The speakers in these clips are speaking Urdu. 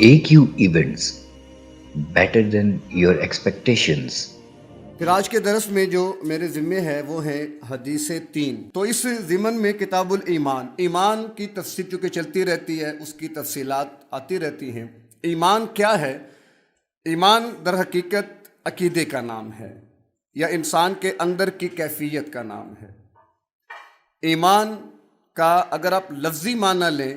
AQ events better than your expectations. پھر آج کے درس میں جو میرے ذمے ہے وہ ہے حدیث 3۔ تو اس ضمن میں کتاب الایمان، ایمان کی تفسیر چونکہ چلتی رہتی ہے، اس کی تفصیلات آتی رہتی ہیں۔ ایمان کیا ہے؟ ایمان در حقیقت عقیدے کا نام ہے یا انسان کے اندر کی کیفیت کا نام ہے۔ ایمان کا اگر آپ لفظی معنی لیں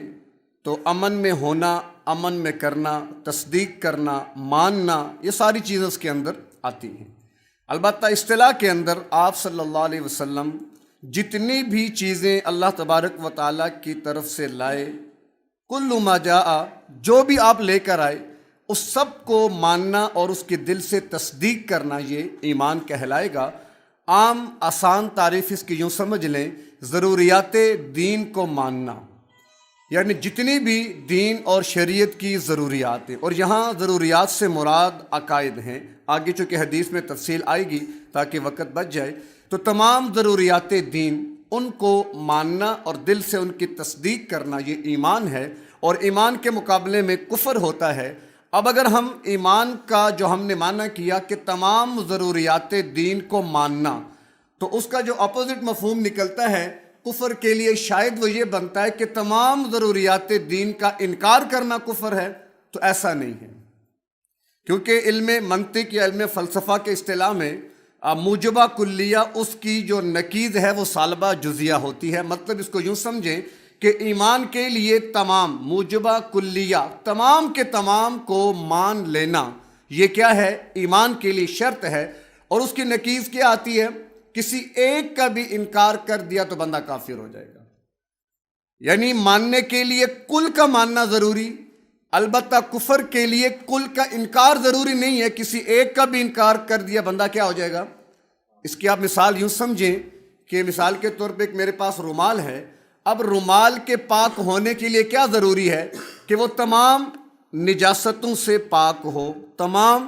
تو امن میں ہونا، امن میں کرنا، تصدیق کرنا، ماننا، یہ ساری چیزیں اس کے اندر آتی ہیں۔ البتہ اصطلاح کے اندر آپ صلی اللہ علیہ وسلم جتنی بھی چیزیں اللہ تبارک و تعالیٰ کی طرف سے لائے، کل ما جاء، جو بھی آپ لے کر آئے، اس سب کو ماننا اور اس کے دل سے تصدیق کرنا، یہ ایمان کہلائے گا۔ عام آسان تعریف اس کی یوں سمجھ لیں، ضروریات دین کو ماننا، یعنی جتنی بھی دین اور شریعت کی ضروریات ہیں، اور یہاں ضروریات سے مراد عقائد ہیں، آگے چونکہ حدیث میں تفصیل آئے گی تاکہ وقت بچ جائے، تو تمام ضروریات دین ان کو ماننا اور دل سے ان کی تصدیق کرنا، یہ ایمان ہے۔ اور ایمان کے مقابلے میں کفر ہوتا ہے۔ اب اگر ہم ایمان کا جو ہم نے معنی کیا کہ تمام ضروریات دین کو ماننا، تو اس کا جو اپوزٹ مفہوم نکلتا ہے کفر کے لیے، شاید وہ یہ بنتا ہے کہ تمام ضروریات دین کا انکار کرنا کفر ہے، تو ایسا نہیں ہے، کیونکہ علم منطق یا علم فلسفہ کے اصطلاح میں موجبہ کلیہ اس کی جو نقیض ہے وہ سالبہ جزیہ ہوتی ہے۔ مطلب اس کو یوں سمجھیں کہ ایمان کے لیے تمام موجبہ کلیہ، تمام کے تمام کو مان لینا، یہ کیا ہے؟ ایمان کے لیے شرط ہے۔ اور اس کی نقیض کیا آتی ہے؟ کسی ایک کا بھی انکار کر دیا تو بندہ کافر ہو جائے گا۔ یعنی ماننے کے لیے کل کا ماننا ضروری، البتہ کفر کے لیے کل کا انکار ضروری نہیں ہے، کسی ایک کا بھی انکار کر دیا بندہ کیا ہو جائے گا؟ اس کی آپ مثال یوں سمجھیں کہ مثال کے طور پہ ایک میرے پاس رومال ہے، اب رومال کے پاک ہونے کے لیے کیا ضروری ہے؟ کہ وہ تمام نجاستوں سے پاک ہو، تمام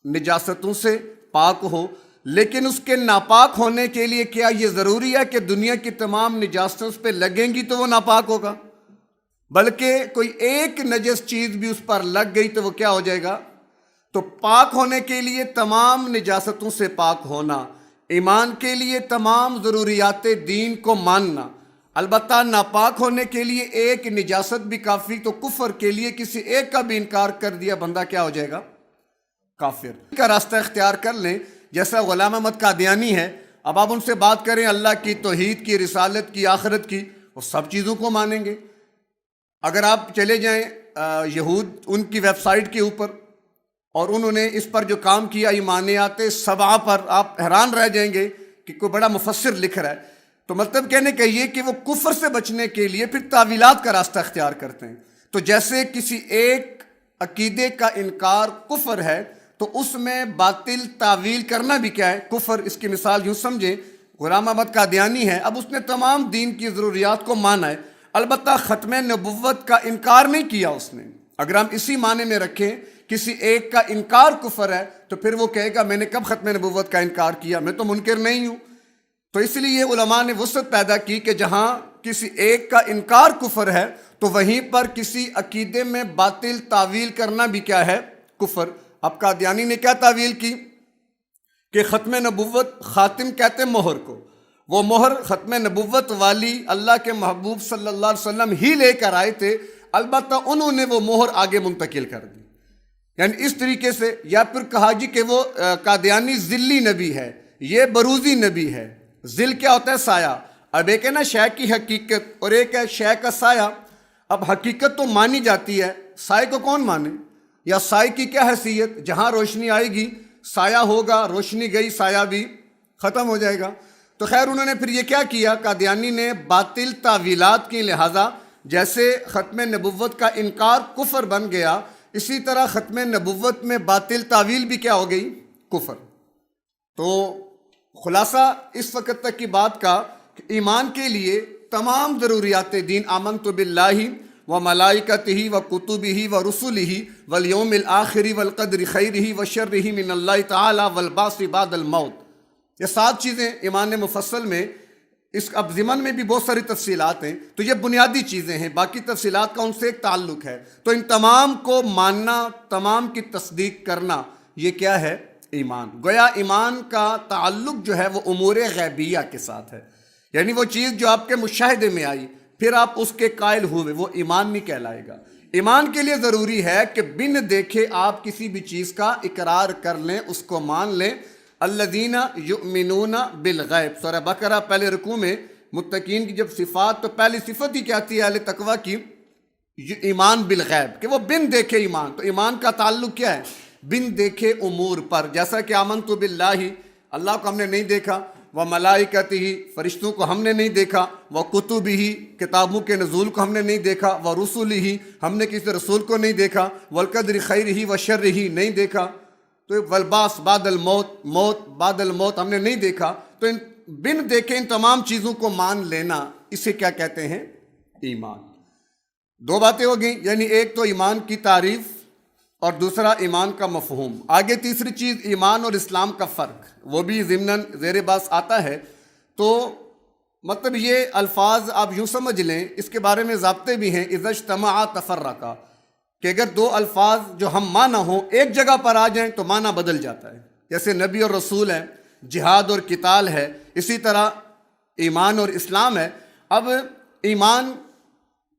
نجاستوں سے پاک ہو۔ لیکن اس کے ناپاک ہونے کے لیے کیا یہ ضروری ہے کہ دنیا کی تمام نجاستیں اس پہ لگیں گی تو وہ ناپاک ہوگا؟ بلکہ کوئی ایک نجس چیز بھی اس پر لگ گئی تو وہ کیا ہو جائے گا؟ تو پاک ہونے کے لیے تمام نجاستوں سے پاک ہونا، ایمان کے لیے تمام ضروریات دین کو ماننا، البتہ ناپاک ہونے کے لیے ایک نجاست بھی کافی، تو کفر کے لیے کسی ایک کا بھی انکار کر دیا بندہ کیا ہو جائے گا؟ کافر کا راستہ اختیار کر لیں، جیسا غلام احمد قادیانی ہے۔ اب آپ ان سے بات کریں اللہ کی، توحید کی، رسالت کی، آخرت کی، وہ سب چیزوں کو مانیں گے۔ اگر آپ چلے جائیں یہود ان کی ویب سائٹ کے اوپر، اور انہوں نے اس پر جو کام کیا ایمانیات 7 پر، آپ حیران رہ جائیں گے کہ کوئی بڑا مفسر لکھ رہا ہے۔ تو مطلب کہنے کا یہ کہ وہ کفر سے بچنے کے لیے پھر تعویلات کا راستہ اختیار کرتے ہیں۔ تو جیسے کسی ایک عقیدے کا انکار کفر ہے، تو اس میں باطل تعویل کرنا بھی کیا ہے؟ کفر۔ اس کی مثال یوں سمجھیں، غلام احمد قادیانی ہے، اب اس نے تمام دین کی ضروریات کو مانا ہے، البتہ ختم نبوت کا انکار نہیں کیا اس نے۔ اگر ہم اسی معنی میں رکھیں کسی ایک کا انکار کفر ہے، تو پھر وہ کہے گا میں نے کب ختم نبوت کا انکار کیا، میں تو منکر نہیں ہوں۔ تو اس لیے علماء نے وسعت پیدا کی کہ جہاں کسی ایک کا انکار کفر ہے، تو وہیں پر کسی عقیدے میں باطل تعویل کرنا بھی کیا ہے؟ کفر۔ اب قادیانی نے کیا تعویل کی کہ ختم نبوت، خاتم کہتے ہیں مہر کو، وہ مہر ختم نبوت والی اللہ کے محبوب صلی اللہ علیہ وسلم ہی لے کر آئے تھے، البتہ انہوں نے وہ مہر آگے منتقل کر دی۔ یعنی اس طریقے سے، یا پھر کہا جی کہ وہ قادیانی ذلی نبی ہے، یہ بروزی نبی ہے۔ ذل کیا ہوتا ہے؟ سایہ۔ اب ایک ہے نا شے کی حقیقت، اور ایک ہے شے کا سایہ۔ اب حقیقت تو مانی جاتی ہے، سائے کو کون مانے؟ یا سائے کی کیا حیثیت؟ جہاں روشنی آئے گی سایہ ہوگا، روشنی گئی سایہ بھی ختم ہو جائے گا۔ تو خیر انہوں نے پھر یہ کیا کیا؟ قادیانی نے باطل تعویلات کی، لہٰذا جیسے ختم نبوت کا انکار کفر بن گیا، اسی طرح ختم نبوت میں باطل تعویل بھی کیا ہو گئی؟ کفر۔ تو خلاصہ اس وقت تک کی بات کا کہ ایمان کے لیے تمام ضروریات دین، آمنت باللہ و ملائکتہ و کتبہ و رسلہ والیوم الآخر والقدر خیرہ و شرہ من اللہ تعالی والبعث بعد الموت، یہ 7 چیزیں ایمان مفصل میں اب ضمن میں بھی بہت ساری تفصیلات ہیں، تو یہ بنیادی چیزیں ہیں، باقی تفصیلات کا ان سے ایک تعلق ہے۔ تو ان تمام کو ماننا، تمام کی تصدیق کرنا، یہ کیا ہے؟ ایمان۔ گویا ایمان کا تعلق جو ہے وہ امور غیبیہ کے ساتھ ہے، یعنی وہ چیز جو آپ کے مشاہدے میں آئی پھر آپ اس کے قائل ہوئے، وہ ایمان نہیں کہلائے گا۔ ایمان کے لیے ضروری ہے کہ بن دیکھے آپ کسی بھی چیز کا اقرار کر لیں، اس کو مان لیں۔ الذین یؤمنون بالغیب، سورہ بقرہ پہلے رکوع میں متقین کی جب صفات، تو پہلی صفت ہی کیا تھی اہل تقویٰ کی؟ ایمان بالغیب، کہ وہ بن دیکھے ایمان۔ تو ایمان کا تعلق کیا ہے؟ بن دیکھے امور پر، جیسا کہ آمنت باللہ، اللہ کو ہم نے نہیں دیکھا، وملائکتہ، فرشتوں کو ہم نے نہیں دیکھا، وکتبہ، کتابوں کے نزول کو ہم نے نہیں دیکھا، ورسلہ، ہم نے کسی رسول کو نہیں دیکھا، والقدر خیرہ وشرہ، نہیں دیکھا، تو والبعث بعد الموت، موت بعد الموت ہم نے نہیں دیکھا۔ تو ان بن دیکھے ان تمام چیزوں کو مان لینا، اسے کیا کہتے ہیں؟ ایمان۔ دو باتیں ہو گئیں، یعنی ایک تو ایمان کی تعریف اور دوسرا ایمان کا مفہوم۔ آگے تیسری چیز ایمان اور اسلام کا فرق، وہ بھی ضمناً زیر باس آتا ہے۔ تو مطلب یہ الفاظ آپ یوں سمجھ لیں، اس کے بارے میں ضابطے بھی ہیں، اذا اجتمعا تفرقا، کہ اگر دو الفاظ جو ہم معنی ہوں ایک جگہ پر آ جائیں تو معنی بدل جاتا ہے۔ جیسے نبی اور رسول ہے، جہاد اور قتال ہے، اسی طرح ایمان اور اسلام ہے۔ اب ایمان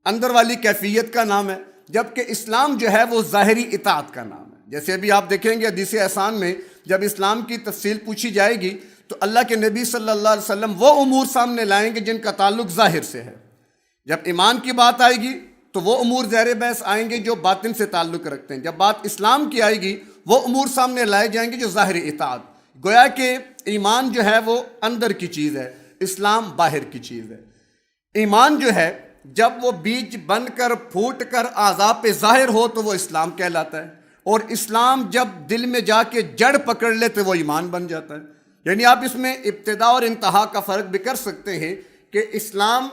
اندر والی کیفیت کا نام ہے، جبکہ اسلام جو ہے وہ ظاہری اطاعت کا نام ہے۔ جیسے ابھی آپ دیکھیں گے حدیث احسان میں جب اسلام کی تفصیل پوچھی جائے گی تو اللہ کے نبی صلی اللہ علیہ وسلم وہ امور سامنے لائیں گے جن کا تعلق ظاہر سے ہے۔ جب ایمان کی بات آئے گی تو وہ امور زیر بحث آئیں گے جو باطن سے تعلق رکھتے ہیں۔ جب بات اسلام کی آئے گی وہ امور سامنے لائے جائیں گے جو ظاہری اطاعت۔ گویا کہ ایمان جو ہے وہ اندر کی چیز ہے، اسلام باہر کی چیز ہے۔ ایمان جو ہے جب وہ بیج بن کر پھوٹ کر اعضاء پہ ظاہر ہو تو وہ اسلام کہلاتا ہے، اور اسلام جب دل میں جا کے جڑ پکڑ لے تو وہ ایمان بن جاتا ہے۔ یعنی آپ اس میں ابتدا اور انتہا کا فرق بھی کر سکتے ہیں کہ اسلام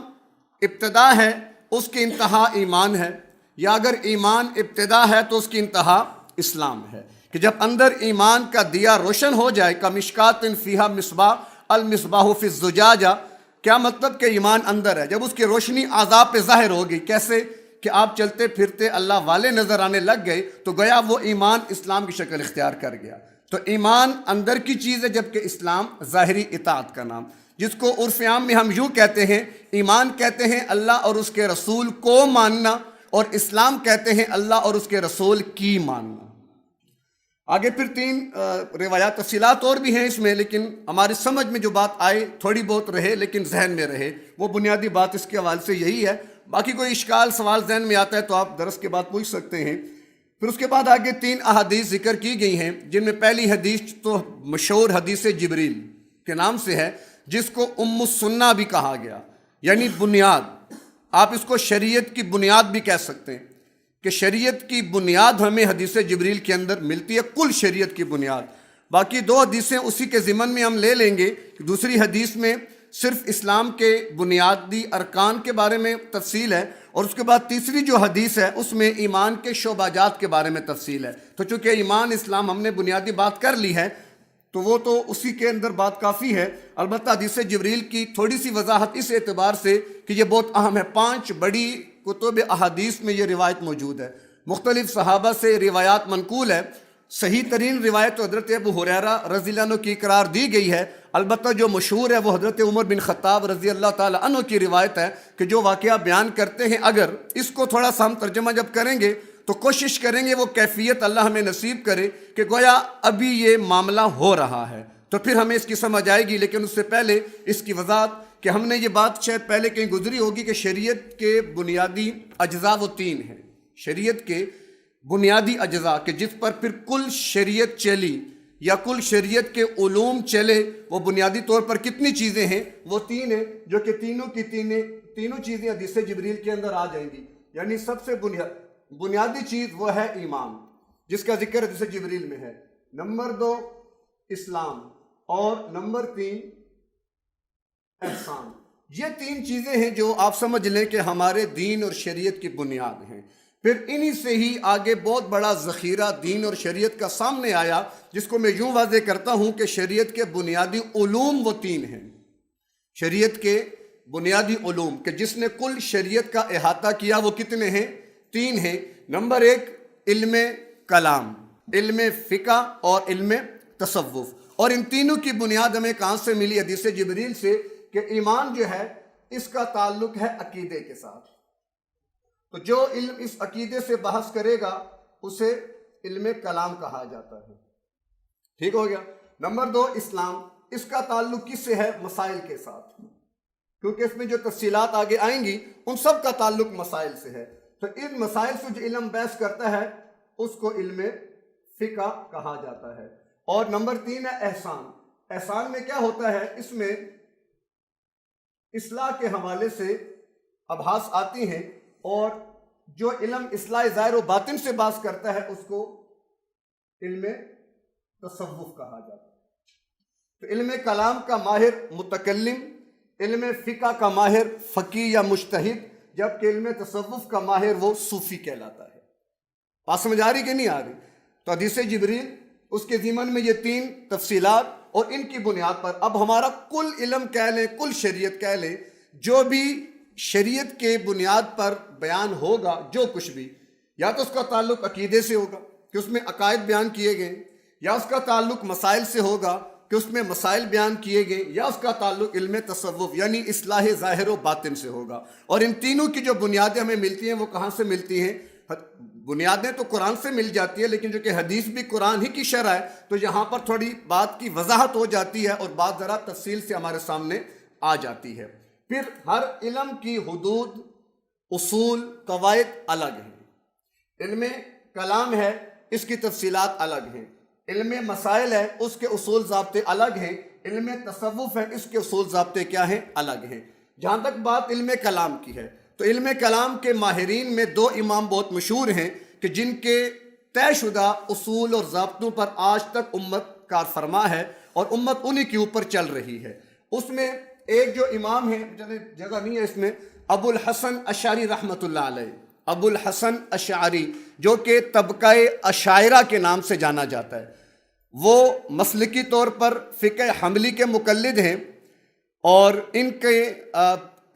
ابتدا ہے، اس کی انتہا ایمان ہے، یا اگر ایمان ابتدا ہے تو اس کی انتہا اسلام ہے۔ کہ جب اندر ایمان کا دیا روشن ہو جائے، کمشکات فیہا مصباح، المصباح فی الزجاجہ، کیا مطلب کہ ایمان اندر ہے، جب اس کی روشنی اعضاء پہ ظاہر ہوگی، کیسے کہ آپ چلتے پھرتے اللہ والے نظر آنے لگ گئے تو گویا وہ ایمان اسلام کی شکل اختیار کر گیا۔ تو ایمان اندر کی چیز ہے، جبکہ اسلام ظاہری اطاعت کا نام، جس کو عرف عام میں ہم یوں کہتے ہیں، ایمان کہتے ہیں اللہ اور اس کے رسول کو ماننا، اور اسلام کہتے ہیں اللہ اور اس کے رسول کی ماننا۔ آگے پھر تین روایات تفصیلات اور بھی ہیں اس میں، لیکن ہماری سمجھ میں جو بات آئے تھوڑی بہت رہے لیکن ذہن میں رہے، وہ بنیادی بات اس کے حوالے سے یہی ہے۔ باقی کوئی اشکال سوال ذہن میں آتا ہے تو آپ درس کے بعد پوچھ سکتے ہیں۔ پھر اس کے بعد آگے تین احادیث ذکر کی گئی ہیں، جن میں پہلی حدیث تو مشہور حدیث جبریل کے نام سے ہے، جس کو ام السنہ بھی کہا گیا، یعنی بنیاد۔ آپ اس کو شریعت کی بنیاد بھی کہہ سکتے ہیں، کہ شریعت کی بنیاد ہمیں حدیث جبریل کے اندر ملتی ہے، کل شریعت کی بنیاد۔ باقی دو حدیثیں اسی کے ضمن میں ہم لے لیں گے۔ دوسری حدیث میں صرف اسلام کے بنیادی ارکان کے بارے میں تفصیل ہے، اور اس کے بعد تیسری جو حدیث ہے اس میں ایمان کے شعبہ جات کے بارے میں تفصیل ہے۔ تو چونکہ ایمان اسلام ہم نے بنیادی بات کر لی ہے تو وہ تو اسی کے اندر بات کافی ہے۔ البتہ حدیث جبریل کی تھوڑی سی وضاحت اس اعتبار سے کہ یہ بہت اہم ہے۔ 5 بڑی کتب احادیث میں یہ روایت موجود ہے، مختلف صحابہ سے روایات منقول ہے۔ صحیح ترین روایت تو حضرت ابو ہریرہ رضی اللہ عنہ کی قرار دی گئی ہے، البتہ جو مشہور ہے وہ حضرت عمر بن خطاب رضی اللہ تعالی عنہ کی روایت ہے، کہ جو واقعہ بیان کرتے ہیں، اگر اس کو تھوڑا سا ہم ترجمہ جب کریں گے تو کوشش کریں گے وہ کیفیت اللہ ہمیں نصیب کرے کہ گویا ابھی یہ معاملہ ہو رہا ہے، تو پھر ہمیں اس کی سمجھ آئے گی۔ لیکن اس سے پہلے اس کی وضاحت کہ ہم نے یہ بات شاید پہلے کہیں گزری ہوگی کہ شریعت کے بنیادی اجزاء وہ 3 ہیں۔ شریعت کے بنیادی اجزاء کہ جس پر پھر کل شریعت چلی یا کل شریعت کے علوم چلے، وہ بنیادی طور پر کتنی چیزیں ہیں؟ وہ 3 ہیں، جو کہ تینوں چیزیں حدیث جبریل کے اندر آ جائیں گی۔ یعنی سب سے بنیادی چیز وہ ہے ایمان، جس کا ذکر حدیث جبریل میں ہے۔ نمبر 2 اسلام، اور نمبر 3 احسان۔ یہ 3 چیزیں ہیں جو آپ سمجھ لیں کہ ہمارے دین اور شریعت کی بنیاد ہیں۔ پھر انہی سے ہی آگے بہت بڑا ذخیرہ دین اور شریعت کا سامنے آیا، جس کو میں یوں واضح کرتا ہوں کہ شریعت کے بنیادی علوم وہ 3 ہیں۔ شریعت کے بنیادی علوم کہ جس نے کل شریعت کا احاطہ کیا وہ کتنے ہیں؟ 3 ہیں۔ نمبر 1 علم کلام، علم فقہ اور علم تصوف، اور ان تینوں کی بنیاد ہمیں کہاں سے ملی؟ حدیث جبریل سے، کہ ایمان جو ہے اس کا تعلق ہے عقیدے کے ساتھ۔ تو جو علم اس عقیدے سے بحث کرے گا اسے علم کلام کہا جاتا ہے۔ ٹھیک ہو گیا۔ نمبر 2 اسلام، اس کا تعلق کس سے ہے؟ مسائل کے ساتھ، کیونکہ اس میں جو تفصیلات آگے آئیں گی ان سب کا تعلق مسائل سے ہے۔ تو ان مسائل سے جو علم بحث کرتا ہے اس کو علم فقہ کہا جاتا ہے۔ اور نمبر 3 ہے احسان۔ احسان میں کیا ہوتا ہے؟ اس میں اصلاح کے حوالے سے ابحاث آتی ہیں، اور جو علم اصلاح ظاہر و باطن سے بحث کرتا ہے اس کو علم تصوف کہا جاتا ہے۔ تو علم کلام کا ماہر متکلم، علم فقہ کا ماہر فقیہ یا مجتہد، جبکہ علم تصوف کا ماہر وہ صوفی کہلاتا ہے۔ بات سمجھ آ رہی کہ نہیں آ رہی؟ تو حدیث جبریل، اس کے ضمن میں یہ 3 تفصیلات، اور ان کی بنیاد پر اب ہمارا کل علم کہہ لیں، کل شریعت کہہ لیں، جو بھی شریعت کے بنیاد پر بیان ہوگا، جو کچھ بھی، یا تو اس کا تعلق عقیدے سے ہوگا کہ اس میں عقائد بیان کیے گئے، یا اس کا تعلق مسائل سے ہوگا کہ اس میں مسائل بیان کیے گئے، یا اس کا تعلق علم تصوف یعنی اصلاح ظاہر و باطن سے ہوگا۔ اور ان تینوں کی جو بنیادیں ہمیں ملتی ہیں وہ کہاں سے ملتی ہیں؟ بنیادیں تو قرآن سے مل جاتی ہے، لیکن جو کہ حدیث بھی قرآن ہی کی شرح ہے، تو یہاں پر تھوڑی بات کی وضاحت ہو جاتی ہے اور بات ذرا تفصیل سے ہمارے سامنے آ جاتی ہے۔ پھر ہر علم کی حدود، اصول، قواعد الگ ہیں۔ علم کلام ہے، اس کی تفصیلات الگ ہیں۔ علم مسائل ہے، اس کے اصول ضابطے الگ ہیں۔ علم تصوف ہے، اس کے اصول ضابطے کیا ہیں؟ الگ ہیں۔ جہاں تک بات علم کلام کی ہے تو علم کلام کے ماہرین میں 2 امام بہت مشہور ہیں کہ جن کے طے شدہ اصول اور ضابطوں پر آج تک امت کار فرما ہے اور امت انہی کے اوپر چل رہی ہے۔ اس میں ایک جو امام ہے، جگہ نہیں ہے اس میں، ابو الحسن اشعری رحمۃ اللہ علیہ، ابو الحسن اشعری، جو کہ طبقہ اشاعرہ کے نام سے جانا جاتا ہے۔ وہ مسلکی طور پر فقہ حنبلی کے مقلد ہیں، اور ان کے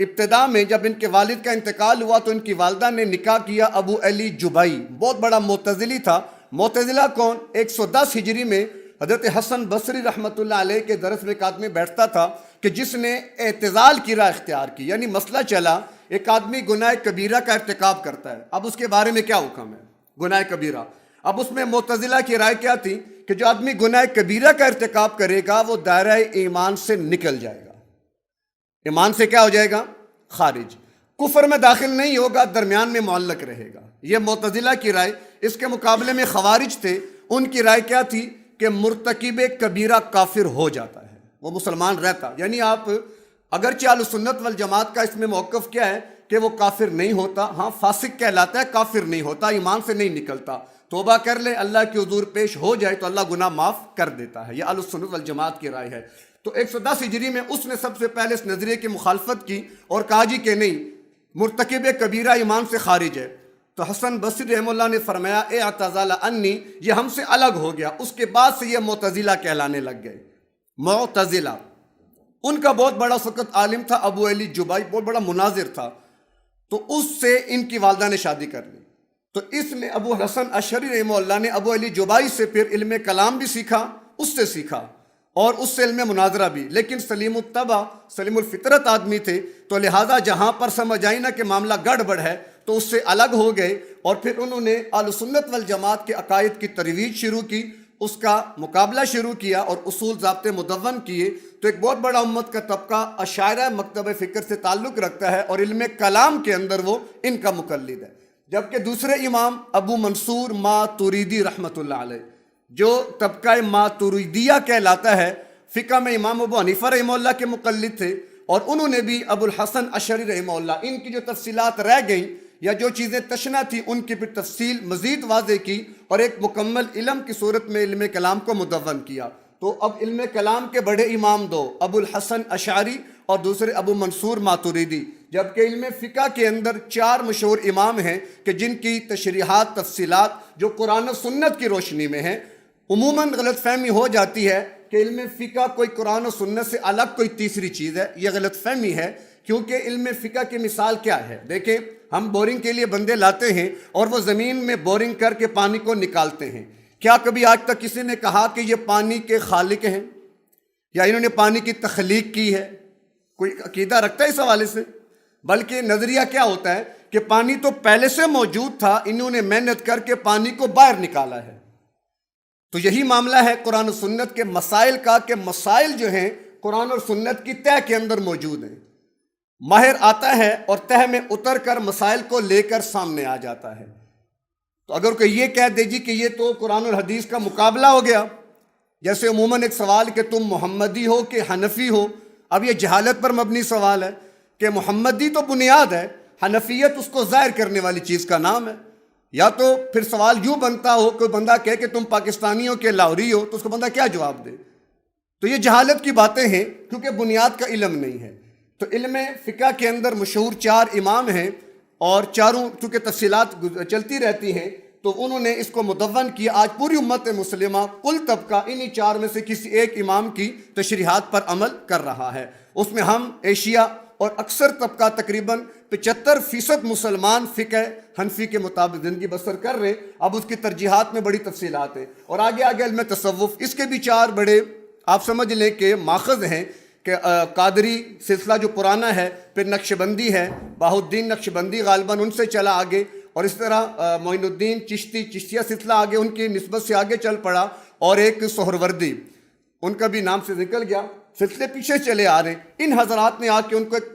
ابتداء میں جب ان کے والد کا انتقال ہوا تو ان کی والدہ نے نکاح کیا ابو علی جبائی، بہت بڑا معتزلی تھا۔ معتزلہ کون؟ 110 ہجری میں حضرت حسن بصری رحمۃ اللہ علیہ کے درس میں ایک آدمی بیٹھتا تھا کہ جس نے اعتزال کی راہ اختیار کی، یعنی مسئلہ چلا ایک آدمی گناہ کبیرہ کا ارتکاب کرتا ہے، اب اس کے بارے میں کیا حکم ہے؟ گناہ کبیرہ۔ اب اس میں معتزلہ کی رائے کیا تھی کہ جو آدمی گناہ کبیرہ کا ارتکاب کرے گا وہ دائرہ ایمان سے نکل جائے گا، ایمان سے کیا ہو جائے گا؟ خارج، کفر میں داخل نہیں ہوگا، درمیان میں معلق رہے گا۔ یہ معتزلہ کی رائے۔ اس کے مقابلے میں خوارج تھے، ان کی رائے کیا تھی کہ مرتکب کبیرہ کافر ہو جاتا ہے، وہ مسلمان رہتا، یعنی آپ اگرچہ اہل سنت والجماعت کا اس میں موقف کیا ہے کہ وہ کافر نہیں ہوتا، ہاں فاسق کہلاتا ہے، کافر نہیں ہوتا، ایمان سے نہیں نکلتا، توبہ کر لے، اللہ کی حضور پیش ہو جائے تو اللہ گناہ معاف کر دیتا ہے۔ یہ اہل سنت والجماعت کی رائے ہے۔ تو 110 ہجری میں اس نے سب سے پہلے اس نظریے کی مخالفت کی اور کہا جی کہ نہیں، مرتکب کبیرہ ایمان سے خارج ہے۔ تو حسن بصری رحمہ اللہ نے فرمایا اعتزل انی، یہ ہم سے الگ ہو گیا۔ اس کے بعد سے یہ معتزلہ کہلانے لگ گئے، معتزلہ۔ ان کا بہت بڑا فقط عالم تھا ابو علی جبائی، بہت بڑا مناظر تھا، تو اس سے ان کی والدہ نے شادی کر لی۔ تو اس نے ابو حسن اشعری رحمہ اللہ نے ابو علی جبائی سے پھر علم کلام بھی سیکھا، اس سے سیکھا، اور اس سے علم مناظرہ بھی، لیکن سلیم الطبع سلیم الفطرت آدمی تھے، تو لہٰذا جہاں پر سمجھ آئی نا کہ معاملہ گڑبڑ ہے تو اس سے الگ ہو گئے، اور پھر انہوں نے اہل سنت والجماعت کے عقائد کی ترویج شروع کی، اس کا مقابلہ شروع کیا اور اصول ضابطے مدون کیے۔ تو ایک بہت بڑا امت کا طبقہ اشاعرہ مکتب فکر سے تعلق رکھتا ہے اور علم کلام کے اندر وہ ان کا مقلد ہے۔ جبکہ دوسرے امام ابو منصور ماتوریدی رحمۃ اللہ علیہ، جو طبقہ ماتوریدیہ کہلاتا ہے، فقہ میں امام ابو حنیفہ رحمہ اللہ کے مقلد تھے، اور انہوں نے بھی ابو الحسن اشعری رحمہ اللہ، ان کی جو تفصیلات رہ گئیں یا جو چیزیں تشنہ تھیں ان کی پھر تفصیل مزید واضح کی اور ایک مکمل علم کی صورت میں علم کلام کو مدون کیا۔ تو اب علم کلام کے بڑے امام 2، ابو الحسن اشعری اور دوسرے ابو منصور ماتوریدی، جبکہ علم فقہ کے اندر 4 مشہور امام ہیں کہ جن کی تشریحات، تفصیلات جو قرآن و سنت کی روشنی میں ہیں۔ عموماً غلط فہمی ہو جاتی ہے کہ علم فقہ کوئی قرآن و سنت سے الگ کوئی تیسری چیز ہے، یہ غلط فہمی ہے، کیونکہ علم فقہ کی مثال کیا ہے؟ دیکھیں، ہم بورنگ کے لیے بندے لاتے ہیں اور وہ زمین میں بورنگ کر کے پانی کو نکالتے ہیں۔ کیا کبھی آج تک کسی نے کہا کہ یہ پانی کے خالق ہیں یا انہوں نے پانی کی تخلیق کی ہے؟ کوئی عقیدہ رکھتا ہے اس حوالے سے؟ بلکہ نظریہ کیا ہوتا ہے کہ پانی تو پہلے سے موجود تھا، انہوں نے محنت کر کے پانی کو باہر نکالا ہے۔ تو یہی معاملہ ہے قرآن و سنت کے مسائل کا، کہ مسائل جو ہیں قرآن اور سنت کی تہ کے اندر موجود ہیں۔ ماہر آتا ہے اور تہ میں اتر کر مسائل کو لے کر سامنے آ جاتا ہے۔ تو اگر کوئی یہ کہہ دے جی کہ یہ تو قرآن اور حدیث کا مقابلہ ہو گیا، جیسے عموماً ایک سوال کہ تم محمدی ہو کہ حنفی ہو، اب یہ جہالت پر مبنی سوال ہے کہ محمدی تو بنیاد ہے، حنفیت اس کو ظاہر کرنے والی چیز کا نام ہے۔ یا تو پھر سوال یوں بنتا ہو، کوئی بندہ کہے کہ تم پاکستانی ہو کہ لاہوری ہو، تو اس کو بندہ کیا جواب دے؟ تو یہ جہالت کی باتیں ہیں، کیونکہ بنیاد کا علم نہیں ہے۔ تو علم فقہ کے اندر مشہور 4 امام ہیں، اور چاروں چونکہ تفصیلات چلتی رہتی ہیں تو انہوں نے اس کو مدون کیا۔ آج پوری امت مسلمہ کل طبقہ انہی 4 میں سے کسی ایک امام کی تشریحات پر عمل کر رہا ہے۔ اس میں ہم ایشیا اور اکثر طبقہ تقریباً 75% مسلمان فقہ حنفی کے مطابق زندگی بسر کر رہے ہیں۔ اب اس کی ترجیحات میں بڑی تفصیلات ہیں، اور آگے علم تصوف، اس کے بھی 4 بڑے آپ سمجھ لیں کہ ماخذ ہیں، کہ قادری سلسلہ جو پرانا ہے، پھر نقشبندی ہے، بہاء الدین نقشبندی غالباً ان سے چلا آگے، اور اس طرح معین الدین چشتی، چشتیہ سلسلہ آگے ان کی نسبت سے آگے چل پڑا، اور ایک سہروردی، ان کا بھی نام سے نکل گیا، سلسلے پیچھے چلے آ رہے ہیں۔ ان حضرات نے آ کے ان کو ایک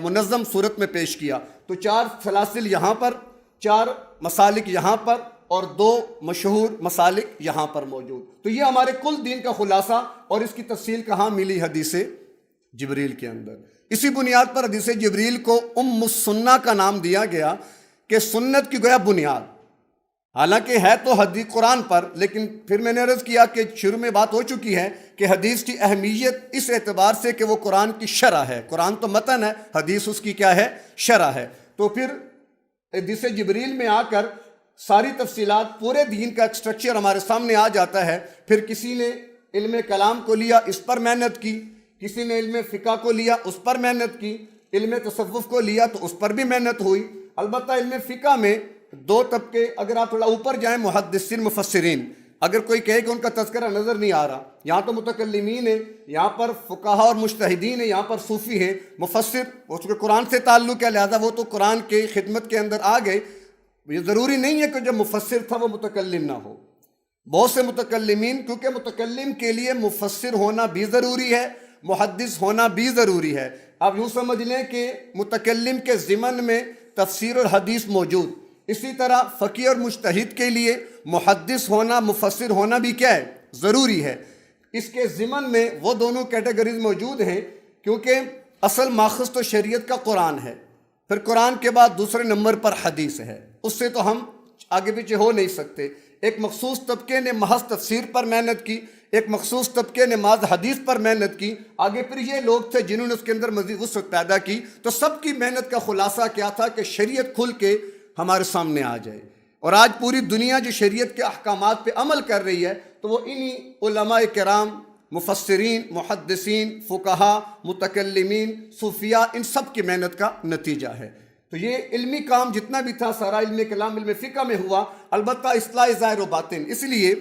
منظم صورت میں پیش کیا۔ تو 4 سلاسل یہاں پر، 4 مسالک یہاں پر، اور 2 مشہور مسالک یہاں پر موجود۔ تو یہ ہمارے کل دین کا خلاصہ، اور اس کی تفصیل کہاں ملی؟ حدیث جبریل کے اندر۔ اسی بنیاد پر حدیث جبریل کو ام السنہ کا نام دیا گیا، کہ سنت کی گویا بنیاد، حالانکہ ہے تو حدیث قرآن پر، لیکن پھر میں نے عرض کیا کہ شروع میں بات ہو چکی ہے کہ حدیث کی اہمیت اس اعتبار سے کہ وہ قرآن کی شرح ہے۔ قرآن تو متن ہے، حدیث اس کی کیا ہے؟ شرح ہے۔ تو پھر حدیث جبریل میں آ کر ساری تفصیلات، پورے دین کا ایک سٹرکچر ہمارے سامنے آ جاتا ہے۔ پھر کسی نے علم کلام کو لیا، اس پر محنت کی، کسی نے علم فقہ کو لیا، اس پر محنت کی، علم تصوف کو لیا تو اس پر بھی محنت ہوئی۔ البتہ علم فقہ میں 2 طبقے، اگر آپ تھوڑا اوپر جائیں، محدثین مفسرین، اگر کوئی کہے کہ ان کا تذکرہ نظر نہیں آ رہا، یہاں تو متکلمین ہیں، یہاں پر فقہا اور مجتہدین ہیں، یہاں پر صوفی ہیں، مفسر اس کے قرآن سے تعلق ہے، لہذا وہ تو قرآن کی خدمت کے اندر آ گئے۔ یہ ضروری نہیں ہے کہ جو مفسر تھا وہ متکلم نہ ہو۔ بہت سے متکلمین، کیونکہ متکلم کے لیے مفسر ہونا بھی ضروری ہے، محدث ہونا بھی ضروری ہے۔ آپ یوں سمجھ لیں کہ متکلم کے ضمن میں تفسیر اور حدیث موجود، اسی طرح فقیہ اور مجتہد کے لیے محدث ہونا، مفسر ہونا بھی کیا ہے؟ ضروری ہے۔ اس کے ضمن میں وہ دونوں کیٹیگریز موجود ہیں، کیونکہ اصل ماخذ تو شریعت کا قرآن ہے، پھر قرآن کے بعد دوسرے نمبر پر حدیث ہے، اس سے تو ہم آگے پیچھے ہو نہیں سکتے۔ ایک مخصوص طبقے نے محض تفسیر پر محنت کی، ایک مخصوص طبقے نے محض حدیث پر محنت کی، آگے پھر یہ لوگ تھے جنہوں نے اس کے اندر مزید وسعت پیدا کی۔ تو سب کی محنت کا خلاصہ کیا تھا؟ کہ شریعت کھل کے ہمارے سامنے آ جائے۔ اور آج پوری دنیا جو شریعت کے احکامات پہ عمل کر رہی ہے تو وہ انہی علماء کرام، مفسرین، محدثین، فقہا، متکلمین، صوفیاء، ان سب کی محنت کا نتیجہ ہے۔ تو یہ علمی کام جتنا بھی تھا سارا علم کلام، علم فقہ میں ہوا، البتہ اصلاح ظاہر و باطن، اس لیے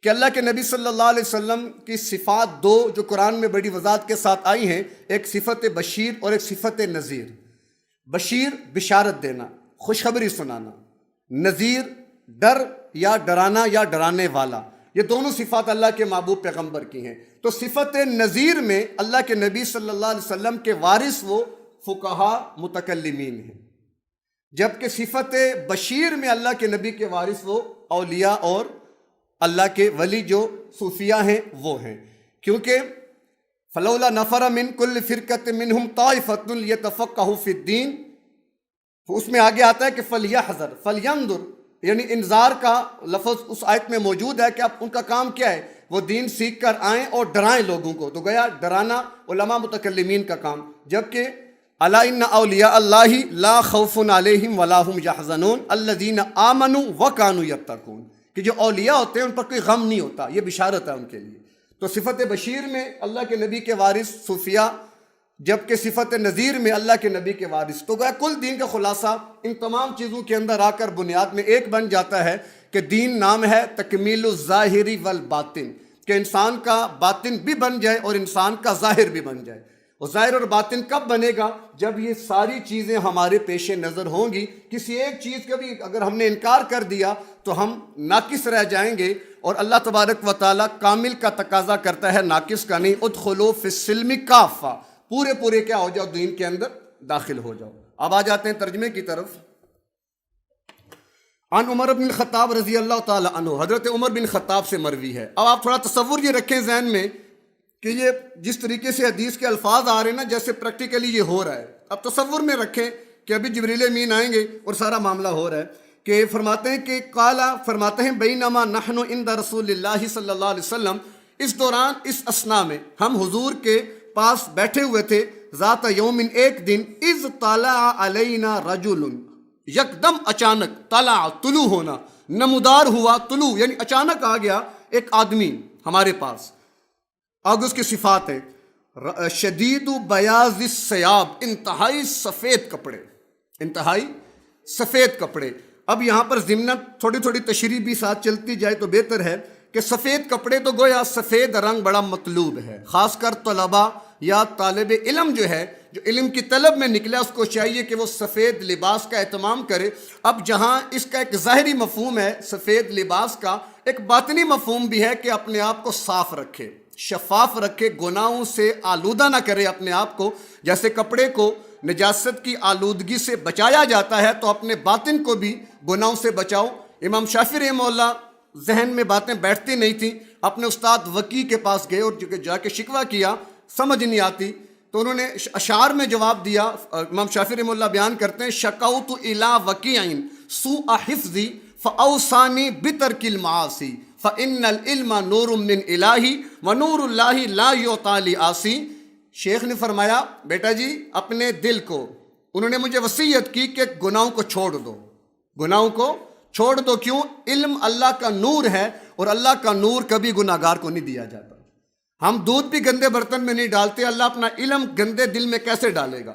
کہ اللہ کے نبی صلی اللہ علیہ وسلم کی صفات 2 جو قرآن میں بڑی وضاحت کے ساتھ آئی ہیں، ایک صفت بشیر اور ایک صفت نذیر۔ بشیر بشارت دینا، خوشخبری سنانا، نذیر ڈر یا ڈرانا یا ڈرانے والا، یہ دونوں صفات اللہ کے محبوب پیغمبر کی ہیں۔ تو صفت نذیر میں اللہ کے نبی صلی اللہ علیہ وسلم کے وارث وہ فقہا، متکلمین ہیں، جبکہ صفت بشیر میں اللہ کے نبی کے وارث وہ اولیاء اور اللہ کے ولی جو صوفیاء ہیں وہ ہیں۔ کیونکہ فلولا نفر من کل فرقۃ منہم طائفۃ لیتفقہوا فی الدین، تو اس میں آگے آتا ہے کہ فلیحذر فلینظر، یعنی انذار کا لفظ اس آیت میں موجود ہے کہ اب ان کا کام کیا ہے؟ وہ دین سیکھ کر آئیں اور ڈرائیں لوگوں کو۔ تو گیا ڈرانا علماء متکلمین کا کام، جبکہ الا ان اولیاء اللہ لا خوف علیہم ولا هم یحزنون الذین آمنوا وکانوا یتقون، کہ جو اولیاء ہوتے ہیں ان پر کوئی غم نہیں ہوتا، یہ بشارت ہے ان کے لیے۔ تو صفت بشیر میں اللہ کے نبی کے وارث صوفیہ، جبکہ صفت نذیر میں اللہ کے نبی کے وارث. تو گویا کل دین کا خلاصہ ان تمام چیزوں کے اندر آ کر بنیاد میں ایک بن جاتا ہے کہ دین نام ہے تکمیل الظاہری والباطن، کہ انسان کا باطن بھی بن جائے اور انسان کا ظاہر بھی بن جائے. اور ظاہر اور باطن کب بنے گا؟ جب یہ ساری چیزیں ہمارے پیش نظر ہوں گی. کسی ایک چیز کا بھی اگر ہم نے انکار کر دیا تو ہم ناقص رہ جائیں گے، اور اللہ تبارک و تعالیٰ کامل کا تقاضا کرتا ہے، ناقص کا نہیں. ادخلوا فی السلم کافہ، پورے کیا ہو جاؤ، دین کے اندر داخل ہو جاؤ. اب آ جاتے ہیں ترجمے کی طرف. عن عمر بن الخطاب رضی اللہ تعالی عنہ، حضرت عمر بن خطاب سے مروی ہے. اب آپ تھوڑا تصور یہ رکھیں ذہن میں کہ یہ جس طریقے سے حدیث کے الفاظ آ رہے ہیں نا، جیسے پریکٹیکلی یہ ہو رہا ہے. اب تصور میں رکھیں کہ ابھی جبریل امین آئیں گے اور سارا معاملہ ہو رہا ہے. کہ فرماتے ہیں کہ قالا، فرماتے ہیں بینما نحن عند رسول اللہ صلی اللہ علیہ وسلم، اس دوران، اس اثنا میں ہم حضور کے پاس بیٹھے ہوئے تھے. ذات یومن، ایک دن، اذ طلع علینا رجل، یکدم اچانک، طلع طلوع ہونا، نمودار ہوا، طلوع یعنی اچانک آ گیا ایک آدمی ہمارے پاس. آگے اس کی صفات ہے شدید بیاض الثیاب، انتہائی سفید کپڑے، انتہائی سفید کپڑے. اب یہاں پر ضمن تھوڑی تشریح بھی ساتھ چلتی جائے تو بہتر ہے کہ سفید کپڑے تو گویا سفید رنگ بڑا مطلوب ہے، خاص کر طلباء یا طالب علم جو ہے، جو علم کی طلب میں نکلا، اس کو چاہیے کہ وہ سفید لباس کا اہتمام کرے. اب جہاں اس کا ایک ظاہری مفہوم ہے سفید لباس کا، ایک باطنی مفہوم بھی ہے کہ اپنے آپ کو صاف رکھے، شفاف رکھے، گناہوں سے آلودہ نہ کرے اپنے آپ کو. جیسے کپڑے کو نجاست کی آلودگی سے بچایا جاتا ہے تو اپنے باطن کو بھی گناہوں سے بچاؤ. امام شافعی رحمہ اللہ ذہن میں باتیں بیٹھتی نہیں تھیں، اپنے استاد وکی کے پاس گئے اور جا کے شکوہ کیا، سمجھ نہیں آتی تو انہوں نے اشعار میں جواب دیا. امام شافعی رحمہ اللہ بیان کرتے ہیں شکوت الی وکیع سوء حفظی فاوصانی بترک المعاصی فان العلم نور من الہی ونور اللہ لا یعطی لعاصی. شیخ نے فرمایا بیٹا جی اپنے دل کو، انہوں نے مجھے وصیت کی کہ گناہوں کو چھوڑ دو، گناہوں کو چھوڑ دو. کیوں؟ علم اللہ کا نور ہے اور اللہ کا نور کبھی گناہگار کو نہیں دیا جاتا. ہم دودھ بھی گندے برتن میں نہیں ڈالتے، اللہ اپنا علم گندے دل میں کیسے ڈالے گا؟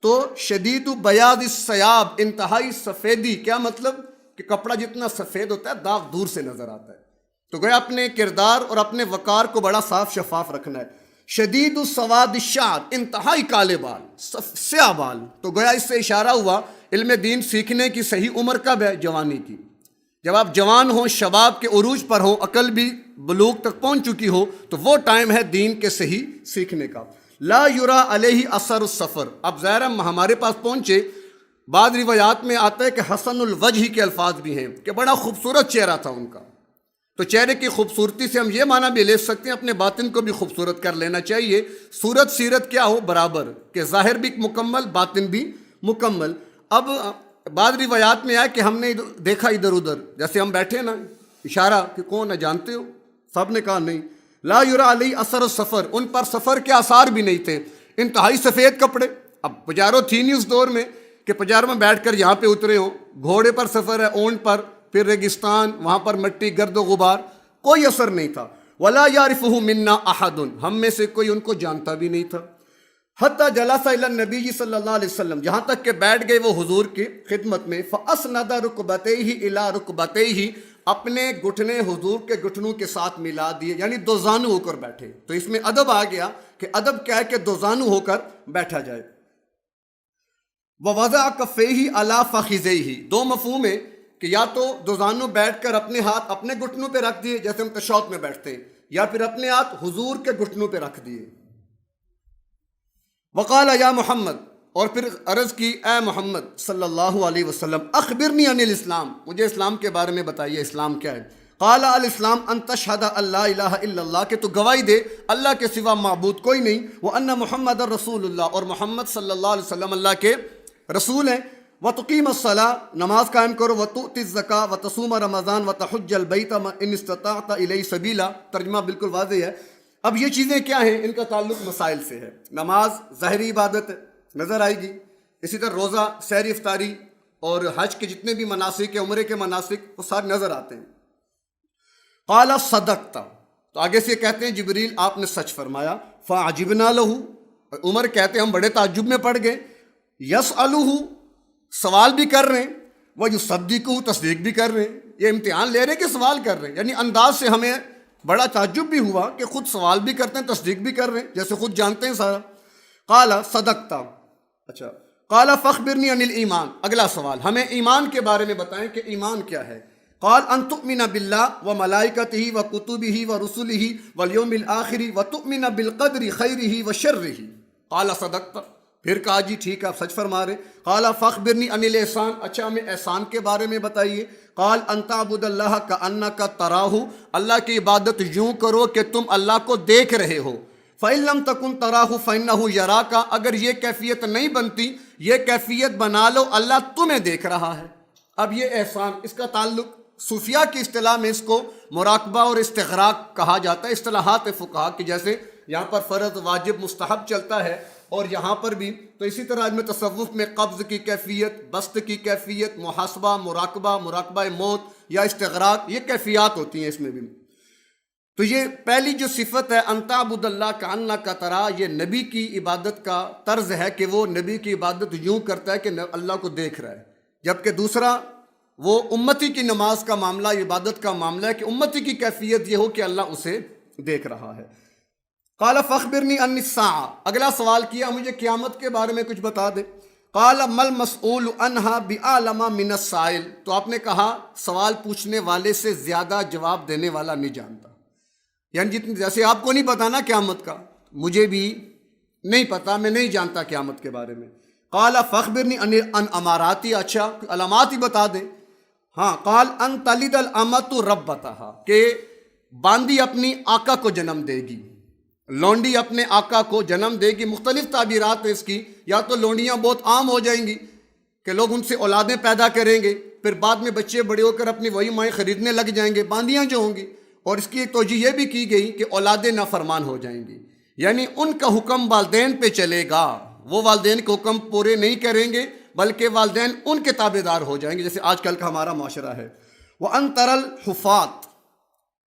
تو شدید بیاض الثیاب، انتہائی سفیدی، کیا مطلب؟ کہ کپڑا جتنا سفید ہوتا ہے داغ دور سے نظر آتا ہے. تو گویا اپنے کردار اور اپنے وقار کو بڑا صاف شفاف رکھنا ہے. شدید السواد الشعر، انتہائی کالے بال، سیاہ بال. تو گویا اس سے اشارہ ہوا علم دین سیکھنے کی صحیح عمر کب ہے؟ جوانی کی. جب آپ جوان ہوں، شباب کے عروج پر ہوں، عقل بھی بلوغ تک پہنچ چکی ہو، تو وہ ٹائم ہے دین کے صحیح سیکھنے کا. لا یرا علیہ اثر السفر. اب ظاہر ہمارے پاس پہنچے، بعض روایات میں آتا ہے کہ حسن الوجہ کے الفاظ بھی ہیں کہ بڑا خوبصورت چہرہ تھا ان کا. تو چہرے کی خوبصورتی سے ہم یہ معنی بھی لے سکتے ہیں اپنے باطن کو بھی خوبصورت کر لینا چاہیے. صورت سیرت کیا ہو؟ برابر، کہ ظاہر بھی مکمل، باطن بھی مکمل. اب بعض روایات میں آیا کہ ہم نے دیکھا ادھر ادھر، جیسے ہم بیٹھے نا، اشارہ کہ کون ہے جانتے ہو؟ سب نے کہا نہیں. لا یرا علی اثر السفر، ان پر سفر کے آثار بھی نہیں تھے. انتہائی سفید کپڑے. اب پجارو تھی نہیں اس دور میں کہ پجارو میں بیٹھ کر یہاں پہ اترے ہو. گھوڑے پر سفر ہے، اونٹ پر، پھر ریگستان، وہاں پر مٹی، گرد و غبار، کوئی اثر نہیں تھا. ولا یعرفہ منا احد، ہم میں سے کوئی ان کو جانتا بھی نہیں تھا. حتی جلس الی النبی صلی اللہ علیہ وسلم، جہاں تک کہ بیٹھ گئے وہ حضور کی خدمت میں. فاسند رکبتیہ الی رکبتیہ، اپنے گھٹنے حضور کے گھٹنوں کے ساتھ ملا دیے، یعنی دو زانو ہو کر بیٹھے. تو اس میں ادب آ گیا کہ ادب کیا ہے کہ دو زانو ہو کر بیٹھا جائے. ووضع کفیہ علی فخذیہ، دو مفہوم ہے کہ یا تو دو زانو بیٹھ کر اپنے ہاتھ اپنے گھٹنوں پہ رکھ دیے جیسے ہم تشہد میں بیٹھتے ہیں، یا پھر اپنے ہاتھ حضور کے گھٹنوں پہ رکھ دیے. وقال یا محمد، اور پھر عرض کی اے محمد صلی اللہ علیہ وسلم، اخبرنی عن الاسلام، مجھے اسلام کے بارے میں بتائیے، اسلام کیا ہے؟ قال الاسلام ان تشہد ان لا الہ الا اللہ، کہ تو گواہی دے اللہ کے سوا معبود کوئی نہیں، وان محمد رسول اللہ، اور محمد صلی اللہ علیہ وسلم اللہ کے رسول ہیں. وتقیم الصلاۃ، نماز قائم کرو، وتؤتی الزکاۃ، وتصوم رمضان، وتحج البیت ان استطعت الیہ سبیلا. ترجمہ بالکل واضح ہے. اب یہ چیزیں کیا ہیں؟ ان کا تعلق مسائل سے ہے. نماز ظاہری عبادت ہے، نظر آئے گی. اسی طرح روزہ، سحر افطاری اور حج کے جتنے بھی مناسک ہیں، عمرے کے مناسک، وہ سارے نظر آتے ہیں. قال صدقت، تو آگے سے کہتے ہیں جبریل آپ نے سچ فرمایا. فعجبنا لہ، عمر کہتے ہیں ہم بڑے تعجب میں پڑ گئے. یسألہ، سوال بھی کر رہے ہیں، ویصدقہ، تصدیق بھی کر رہے ہیں. یہ امتحان لے رہے کہ سوال کر رہے ہیں، یعنی انداز سے ہمیں بڑا تعجب بھی ہوا کہ خود سوال بھی کرتے ہیں، تصدیق بھی کر رہے ہیں، جیسے خود جانتے ہیں سارا. قال صدقتا. اچھا، قال فاخبرنی عن الایمان. اگلا سوال، ہمیں ایمان کے بارے میں بتائیں کہ ایمان کیا ہے. قال ان تؤمن باللہ وملائکتہ وکتبہ ورسلہ والیوم الآخر وتؤمن بالقدر خیرہ وشرہ. قال صدقتا. پھر کہا جی ٹھیک ہے آپ سچ فرما رہے. قال فاخبرنی عن الاحسان. اچھا ہمیں احسان کے بارے میں بتائیے. قال ان تعبد اللہ کأنک تراہ. اللہ کی عبادت یوں کرو کہ تم اللہ کو دیکھ رہے ہو. فإن لم تکن تراہ فإنہ یراک. اگر یہ کیفیت نہیں بنتی، یہ کیفیت بنا لو، اللہ تمہیں دیکھ رہا ہے. اب یہ احسان، اس کا تعلق صوفیہ کی اصطلاح میں اس کو مراقبہ اور استغراق کہا جاتا ہے. اصطلاحات فقہا کی جیسے یہاں پر فرض، واجب، مستحب چلتا ہے، اور یہاں پر بھی تو اسی طرح میں تصوف میں قبض کی کیفیت، بسط کی کیفیت، محاسبہ، مراقبہ، مراقبہ موت یا استغراق، یہ کیفیات ہوتی ہیں اس میں بھی. تو یہ پہلی جو صفت ہے ان تعبد اللہ کأنک تراہ، یہ نبی کی عبادت کا طرز ہے کہ وہ نبی کی عبادت یوں کرتا ہے کہ اللہ کو دیکھ رہا ہے. جبکہ دوسرا وہ امتی کی نماز کا معاملہ، عبادت کا معاملہ ہے کہ امتی کی کیفیت یہ ہو کہ اللہ اسے دیکھ رہا ہے. قال فاخبرنی عن الساعہ. اگلا سوال کیا مجھے قیامت کے بارے میں کچھ بتا دے. قال ما المسؤول عنہا بعلم من السائل. تو آپ نے کہا سوال پوچھنے والے سے زیادہ جواب دینے والا نہیں جانتا. یعنی جیسے آپ کو نہیں پتا نا قیامت کا، مجھے بھی نہیں پتا، میں نہیں جانتا قیامت کے بارے میں. قال فاخبرنی عن اماراتی. اچھا علامات ہی بتا دیں. ہاں. قال ان تلد الامۃ ربتہا، کہ باندی اپنی آقا کو جنم دے گی، لونڈی اپنے آقا کو جنم دے گی. مختلف تعبیرات ہیں اس کی. یا تو لونڈیاں بہت عام ہو جائیں گی کہ لوگ ان سے اولادیں پیدا کریں گے، پھر بعد میں بچے بڑے ہو کر اپنی وہی مائیں خریدنے لگ جائیں گے، باندیاں جو ہوں گی. اور اس کی ایک توجہ یہ بھی کی گئی کہ اولادیں نافرمان ہو جائیں گی، یعنی ان کا حکم والدین پہ چلے گا، وہ والدین کے حکم پورے نہیں کریں گے بلکہ والدین ان کے تابع دار ہو جائیں گے، جیسے آج کل کا ہمارا معاشرہ ہے. وَأَن تَرَى الْحُفَاةَ.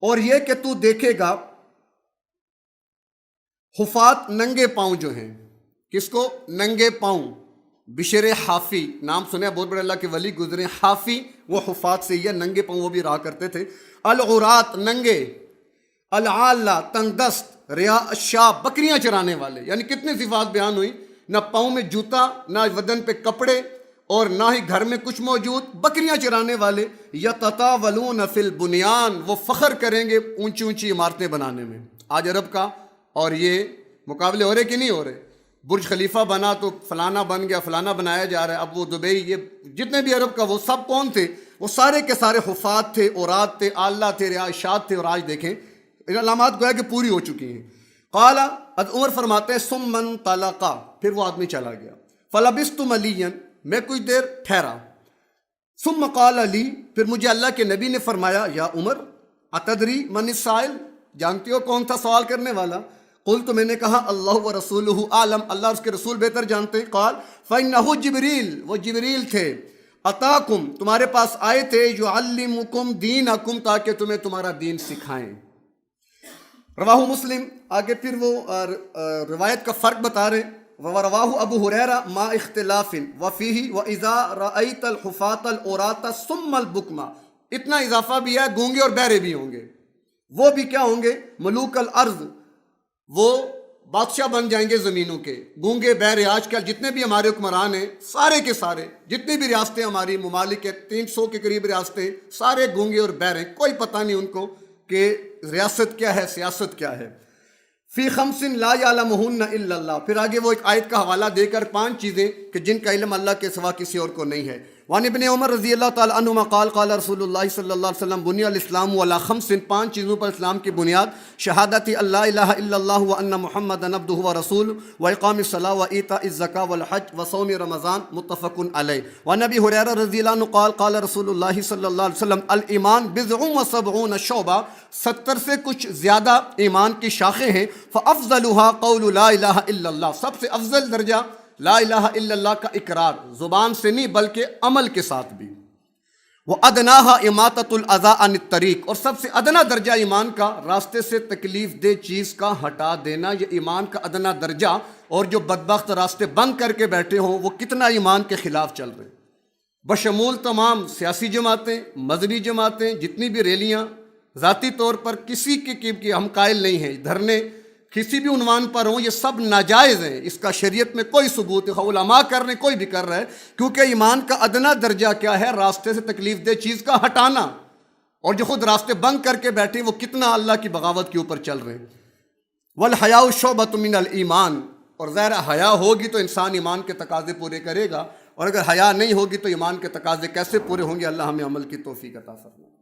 اور یہ کہ تو دیکھے گا حفات، ننگے پاؤں جو ہیں. کس کو؟ ننگے پاؤں. بشر حافی نام سنے، بہت بڑے اللہ کے ولی گزرے. حافی وہ حفات سے، یہ ننگے پاؤں وہ بھی رہا کرتے تھے. العرات، ننگے. العالہ، تنگ دست. رعاء الشاء، بکریاں چرانے والے. یعنی کتنی صفات بیان ہوئی، نہ پاؤں میں جوتا، نہ بدن پہ کپڑے، اور نہ ہی گھر میں کچھ موجود، بکریاں چرانے والے. یتطاولون فی البنیان، وہ فخر کریں گے اونچی اونچی عمارتیں بنانے میں. آج عرب کا اور یہ مقابلے ہو رہے کہ نہیں ہو رہے؟ برج خلیفہ بنا تو فلانا بن گیا، فلانا بنایا جا رہا ہے. اب وہ دبئی، یہ جتنے بھی عرب کا، وہ سب کون تھے؟ وہ سارے کے سارے حفات تھے، عورات تھے، آلہ تھے، رعاشات تھے. اور آج دیکھیں علامات گویا کہ پوری ہو چکی ہیں. قال، عمر فرماتے ہیں ثم انطلق، پھر وہ آدمی چلا گیا. فلبثت ملیا، میں کچھ دیر ٹھہرا. ثم قال لی، پھر مجھے اللہ کے نبی نے فرمایا یا عمر اتدری من السائل، جانتے ہو کون تھا سوال کرنے والا؟ قلت، میں نے کہا اللہ و رسولہ عالم، اللہ اور اس کے رسول بہتر جانتے ہیں. قال فإنہ جبریل، وہ جبریل تھے. اتاکم، تمہارے پاس آئے تھے. یعلمکم دینکم، تاکہ تمہیں تمہارا دین سکھائیں. رواہ مسلم. آگے پھر وہ روایت کا فرق بتا رہے. وَرَوَاهُ ابو ہریرہ ما اختلاف وفیہ وَإِذَا رَأَيْتَ الْحُفَاةَ الْعُرَاةَ ثُمَّ الْبُكْمَ. اتنا اضافہ بھی ہے، گونگے اور بہرے بھی ہوں گے. وہ بھی کیا ہوں گے؟ ملوک الارض، وہ بادشاہ بن جائیں گے زمینوں کے. گونگے بہرے، آج کل جتنے بھی ہمارے حکمران ہیں سارے کے سارے، جتنی بھی ریاستیں ہماری ممالک ہے، 300 کے قریب ریاستیں، سارے گونگے اور بہرے، کوئی پتہ نہیں ان کو کہ ریاست کیا ہے، سیاست کیا ہے. فی خمس لا یعلمہن الا اللہ. پھر آگے وہ ایک آیت کا حوالہ دے کر 5 چیزیں کہ جن کا علم اللہ کے سوا کسی اور کو نہیں ہے. وعن ابن عمر رضی اللہ تعالیٰ عنہما قال قال رسول اللہ صلی اللہ علیہ وسلم بنی الاسلام علی خمس، 5 چیزوں پر اسلام کی بنیاد: شہادت اللہ الہ الا اللہ وان محمدا عبدہ ورسولہ، واقام الصلاۃ وایتاء الزکاۃ والحج وصوم رمضان. متفق علیہ. وعن ابی ہریرہ رضی اللہ عنہ قال قال رسول اللہ صلی اللہ علیہ وسلم الایمان بضع و70 شعبہ، 70 سے کچھ زیادہ ایمان کی شاخیں ہیں. فافضلها قول لا الہ الا اللہ، سب سے افضل درجہ لا الہ الا اللہ کا اقرار، زبان سے نہیں بلکہ عمل کے ساتھ بھی. وہ ادناہا اماطۃ الاذی عن الطریق، اور سب سے ادنا درجہ ایمان کا راستے سے تکلیف دہ چیز کا ہٹا دینا، یہ ایمان کا ادنا درجہ۔ اور جو بدبخت راستے بند کر کے بیٹھے ہوں وہ کتنا ایمان کے خلاف چل رہے ہیں، بشمول تمام سیاسی جماعتیں، مذہبی جماعتیں، جتنی بھی ریلیاں، ذاتی طور پر کسی کی ہم قائل نہیں ہیں، دھرنے کسی بھی عنوان پر ہوں، یہ سب ناجائز ہیں، اس کا شریعت میں کوئی ثبوت ہے، علماء کر رہے ہیں، کوئی بھی کر رہا ہے، کیونکہ ایمان کا ادنا درجہ کیا ہے؟ راستے سے تکلیف دہ چیز کا ہٹانا۔ اور جو خود راستے بند کر کے بیٹھے وہ کتنا اللہ کی بغاوت کے اوپر چل رہے ہیں۔ والحیاء شعبۃ من الایمان، اور ظاہر حیا ہوگی تو انسان ایمان کے تقاضے پورے کرے گا، اور اگر حیا نہیں ہوگی تو ایمان کے تقاضے کیسے پورے ہوں گے؟ اللہ ہمیں عمل کی توفیق عطا فرمائے۔